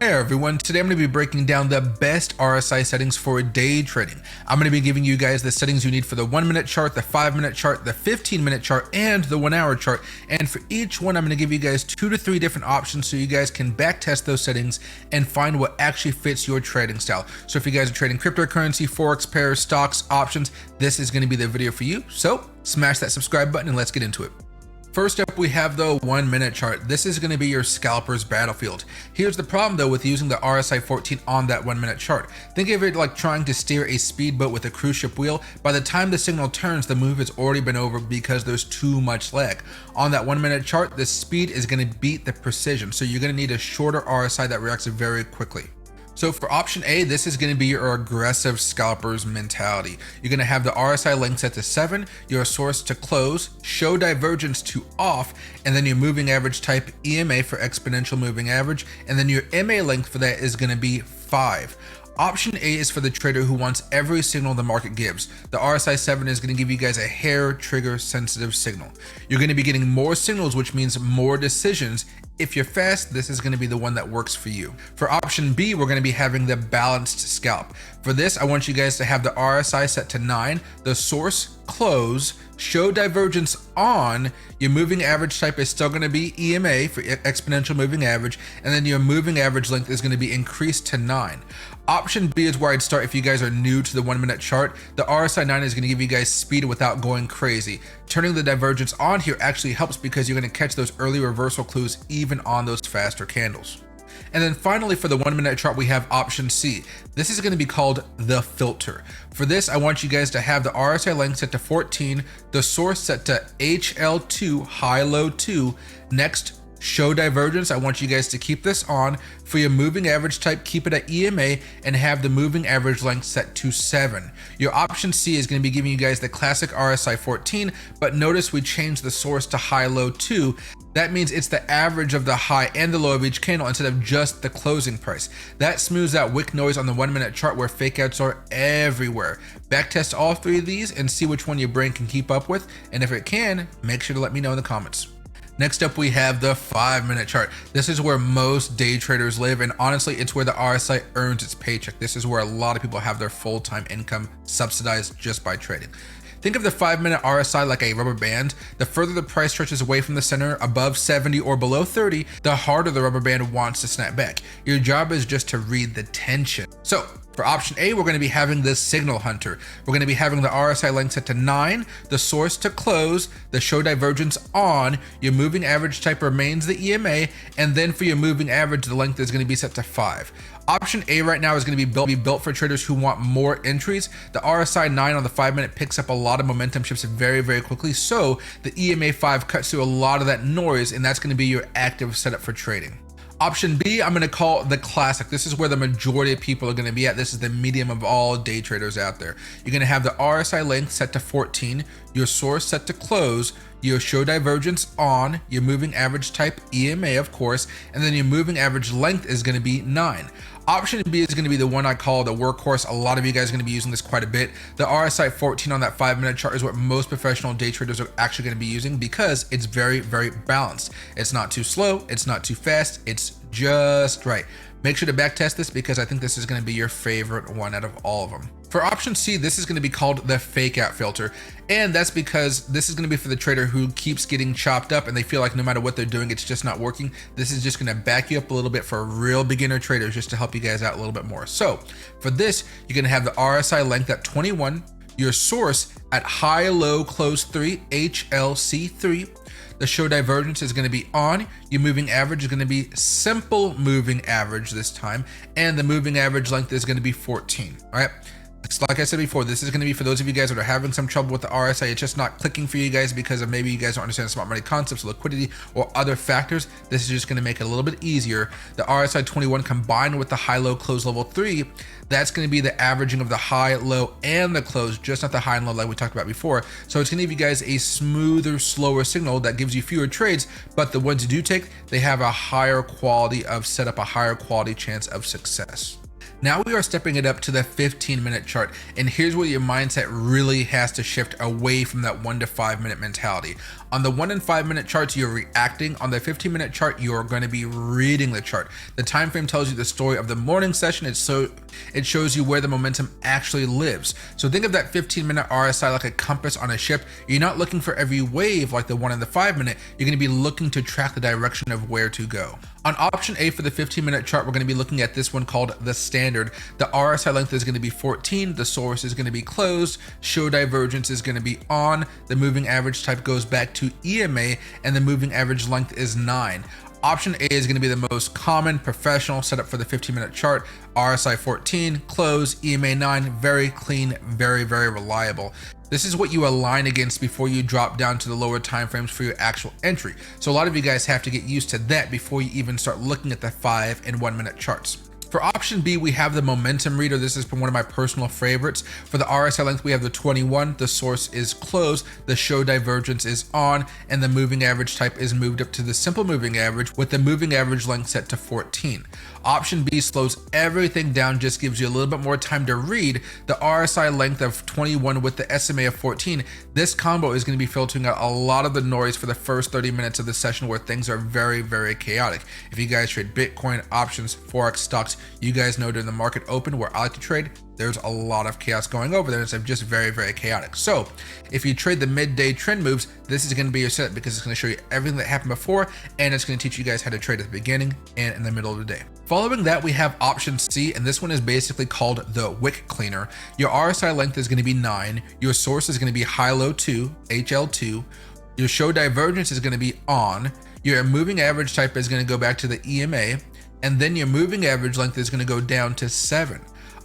Hey everyone, today I'm going to be breaking down the best RSI settings for day trading. I'm going to be giving you guys the settings you need for the 1 minute chart, the 5 minute chart, the 15 minute chart, and the 1 hour chart. And for each one, I'm going to give you guys 2 to 3 different options so you guys can back test those settings and find what actually fits your trading style. So if you guys are trading cryptocurrency, forex pairs, stocks, options, this is going to be the video for you. So smash that subscribe button and let's get into it. First up, we have the 1 minute chart. This is going to be your scalper's battlefield. Here's the problem though with using the RSI 14 on that 1 minute chart. Think of it like trying to steer a speedboat with a cruise ship wheel. By the time the signal turns, the move has already been over because there's too much lag. On that 1 minute chart, the speed is going to beat the precision. So you're going to need a shorter RSI that reacts very quickly. So for option A, this is going to be your aggressive scalper's mentality. You're going to have the RSI length set to 7, your source to close, show divergence to off, and then your moving average type EMA for exponential moving average, and then your MA length for that is going to be 5. Option A is for the trader who wants every signal the market gives. The RSI 7 is going to give you guys a hair trigger sensitive signal. You're going to be getting more signals, which means more decisions. If you're fast, this is going to be the one that works for you. For option B, we're going to be having the balanced scalp. For this, I want you guys to have the RSI set to 9, the source close, show divergence on, your moving average type is still going to be EMA for exponential moving average, and then your moving average length is going to be increased to 9. Option B is where I'd start if you guys are new to the 1 minute chart. The RSI 9 is going to give you guys speed without going crazy. Turning the divergence on here actually helps because you're going to catch those early reversal clues even on those faster candles. And then finally, for the 1 minute chart, we have option C. This is going to be called the filter. For this, I want you guys to have the RSI length set to 14, the source set to HL2 high-low 2. Next, show divergence. I want you guys to keep this on. For your moving average type, keep it at EMA and have the moving average length set to 7. Your option C is going to be giving you guys the classic RSI 14, but notice we changed the source to high-low 2. That means it's the average of the high and the low of each candle instead of just the closing price. That smooths out wick noise on the 1 minute chart where fakeouts are everywhere. Backtest all 3 of these and see which one your brain can keep up with. And if it can, make sure to let me know in the comments. Next up, we have the 5 minute chart. This is where most day traders live, and honestly, it's where the RSI earns its paycheck. This is where a lot of people have their full-time income subsidized just by trading. Think of the 5 minute RSI like a rubber band. The further the price stretches away from the center, above 70 or below 30, the harder the rubber band wants to snap back. Your job is just to read the tension. So for option A, we're going to be having the signal hunter. We're going to be having the RSI length set to 9, the source to close, the show divergence on, your moving average type remains the EMA, and then for your moving average, the length is going to be set to 5. Option A right now is going to be built for traders who want more entries. The RSI 9 on the 5 minute picks up a lot of momentum shifts very quickly, so the EMA 5 cuts through a lot of that noise, and that's going to be your active setup for trading. Option B, I'm going to call the classic. This is where the majority of people are going to be at. This is the medium of all day traders out there. You're going to have the RSI length set to 14, your source set to close, your show divergence on, your moving average type EMA, of course, and then your moving average length is going to be 9. Option B is going to be the one I call the workhorse. A lot of you guys are going to be using this quite a bit. The RSI 14 on that 5 minute chart is what most professional day traders are actually going to be using because it's very balanced. It's not too slow, it's not too fast, it's just right. Make sure to back test this because I think this is going to be your favorite one out of all of them. For option C, this is going to be called the fakeout filter. And that's because this is going to be for the trader who keeps getting chopped up and they feel like no matter what they're doing, it's just not working. This is just going to back you up a little bit for real beginner traders just to help you guys out a little bit more. So for this, you're going to have the RSI length at 21, your source at high, low, close 3, HLC3. The show divergence is going to be on, your moving average is going to be simple moving average this time, and the moving average length is going to be 14. All right. Like I said before, this is going to be for those of you guys that are having some trouble with the RSI. It's just not clicking for you guys because of maybe you guys don't understand smart money concepts, liquidity, or other factors. This is just going to make it a little bit easier. The RSI 21 combined with the high, low, close level 3, that's going to be the averaging of the high, low, and the close, just not the high and low like we talked about before. So it's going to give you guys a smoother, slower signal that gives you fewer trades, but the ones you do take, they have a higher quality of setup, a higher quality chance of success. Now we are stepping it up to the 15-minute chart, and here's where your mindset really has to shift away from that 1 to 5 minute mentality. On the 1 and 5 minute charts, you're reacting. On the 15-minute chart, you're going to be reading the chart. The time frame tells you the story of the morning session. It shows you where the momentum actually lives. So think of that 15-minute RSI like a compass on a ship. You're not looking for every wave like the 1 and the 5 minute. You're going to be looking to track the direction of where to go. On option A for the 15-minute chart, we're going to be looking at this one called the standard. The RSI length is going to be 14. The source is going to be closed. Show divergence is going to be on. The moving average type goes back to EMA, and the moving average length is 9. Option A is going to be the most common professional setup for the 15-minute chart. RSI 14, close, EMA 9, very clean, very reliable. This is what you align against before you drop down to the lower time frames for your actual entry. So a lot of you guys have to get used to that before you even start looking at the 5 and 1 minute charts. For option B, we have the momentum reader. This is one of my personal favorites. For the RSI length, we have the 21, the source is closed, the show divergence is on, and the moving average type is moved up to the simple moving average with the moving average length set to 14. Option B slows everything down, just gives you a little bit more time to read. The RSI length of 21 with the SMA of 14, this combo is going to be filtering out a lot of the noise for the first 30 minutes of the session where things are very chaotic. If you guys trade Bitcoin, options, Forex, stocks, you guys know during the market open where I like to trade, there's a lot of chaos going over there. It's just very chaotic. So if you trade the midday trend moves, this is going to be your setup because it's going to show you everything that happened before, and it's going to teach you guys how to trade at the beginning and in the middle of the day. Following that, we have option C, and this one is basically called the wick cleaner. Your RSI length is going to be 9. Your source is going to be high-low 2, HL2. Your show divergence is going to be on. Your moving average type is going to go back to the EMA, and then your moving average length is going to go down to 7.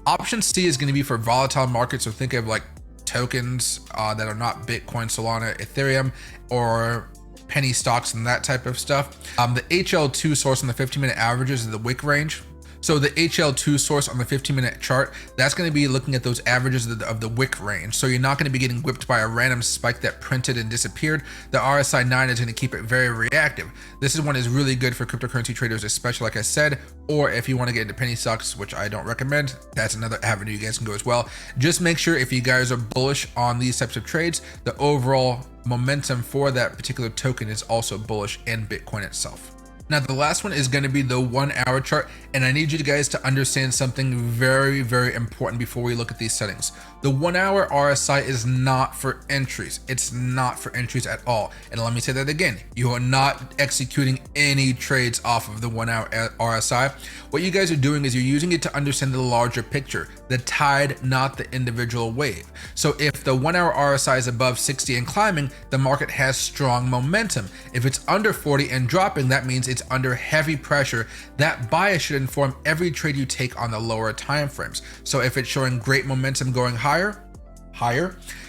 Option C is going to be for volatile markets, so think of like tokens that are not Bitcoin, Solana, Ethereum, or penny stocks and that type of stuff. The HL2 source on the 15-minute averages is the wick range. So the HL2 source on the 15-minute chart, that's going to be looking at those averages of the wick range. So you're not going to be getting whipped by a random spike that printed and disappeared. The RSI 9 is going to keep it very reactive. This is one is really good for cryptocurrency traders, especially like I said, or if you want to get into penny stocks, which I don't recommend, that's another avenue you guys can go as well. Just make sure if you guys are bullish on these types of trades, the overall momentum for that particular token is also bullish in Bitcoin itself. Now, the last one is going to be the 1 hour chart, and I need you guys to understand something very important before we look at these settings. The 1 hour RSI is not for entries. It's not for entries at all. And let me say that again, you are not executing any trades off of the 1 hour RSI. What you guys are doing is you're using it to understand the larger picture, the tide, not the individual wave. So if the 1 hour RSI is above 60 and climbing, the market has strong momentum. If it's under 40 and dropping, that means it's under heavy pressure. That bias should inform every trade you take on the lower time frames. So if it's showing great momentum going higher,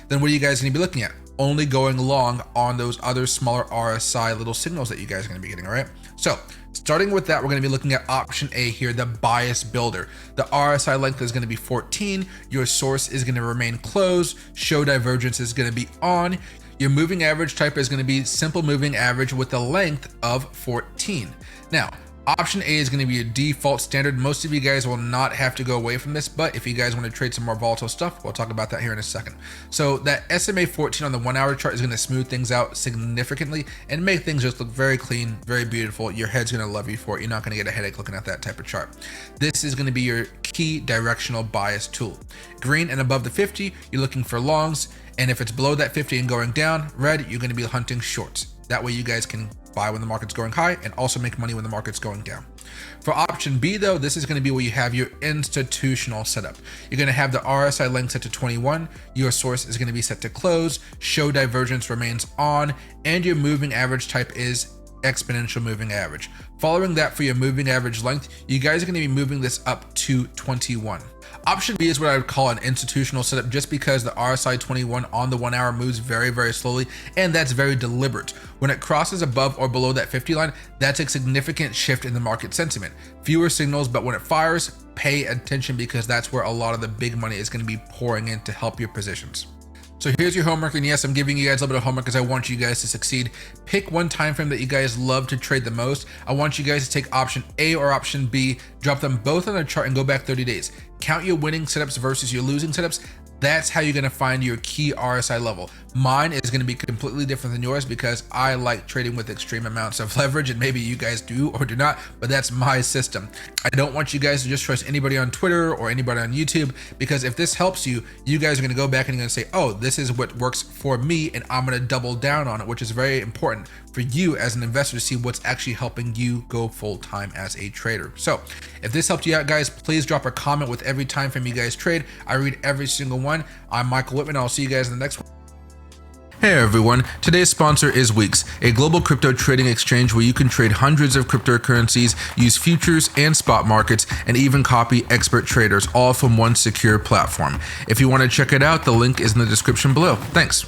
then what are you guys going to be looking at? Only going long on those other smaller RSI little signals that you guys are going to be getting, all right? So starting with that, we're going to be looking at option A here, the bias builder. The RSI length is going to be 14. Your source is going to remain closed. Show divergence is going to be on. Your moving average type is going to be simple moving average with a length of 14. Now, option A is going to be a default standard. Most of you guys will not have to go away from this, but if you guys want to trade some more volatile stuff, we'll talk about that here in a second. So that SMA 14 on the 1 hour chart is going to smooth things out significantly and make things just look very clean, very beautiful. Your head's going to love you for it. You're not going to get a headache looking at that type of chart. This is going to be your key directional bias tool. Green and above the 50, you're looking for longs. And if it's below that 50 and going down, red, you're going to be hunting shorts. That way you guys can buy when the market's going high and also make money when the market's going down. For option B though, this is going to be where you have your institutional setup. You're going to have the RSI length set to 21. Your source is going to be set to close. Show divergence remains on, and your moving average type is exponential moving average. Following that, for your moving average length, you guys are going to be moving this up to 21. Option B is what I would call an institutional setup, just because the RSI 21 on the 1 hour moves very slowly, and that's very deliberate. When it crosses above or below that 50 line, that's a significant shift in the market sentiment. Fewer signals, but when it fires, pay attention because that's where a lot of the big money is going to be pouring in to help your positions. So here's your homework, and yes, I'm giving you guys a little bit of homework because I want you guys to succeed. Pick one time frame that you guys love to trade the most. I want you guys to take option A or option B, drop them both on a chart and go back 30 days. Count your winning setups versus your losing setups. That's how you're going to find your key RSI level. Mine is going to be completely different than yours because I like trading with extreme amounts of leverage, and maybe you guys do or do not, but that's my system. I don't want you guys to just trust anybody on Twitter or anybody on YouTube, because if this helps you, you guys are going to go back and you're going to say, oh, this is what works for me, and I'm going to double down on it, which is very important for you as an investor to see what's actually helping you go full time as a trader. So if this helped you out, guys, please drop a comment with every time frame you guys trade. I read every single one. I'm Michael Whitman. I'll see you guys in the next one. Hey everyone, today's sponsor is WEEX, a global crypto trading exchange where you can trade hundreds of cryptocurrencies, use futures and spot markets, and even copy expert traders, all from one secure platform. If you want to check it out, the link is in the description below. Thanks.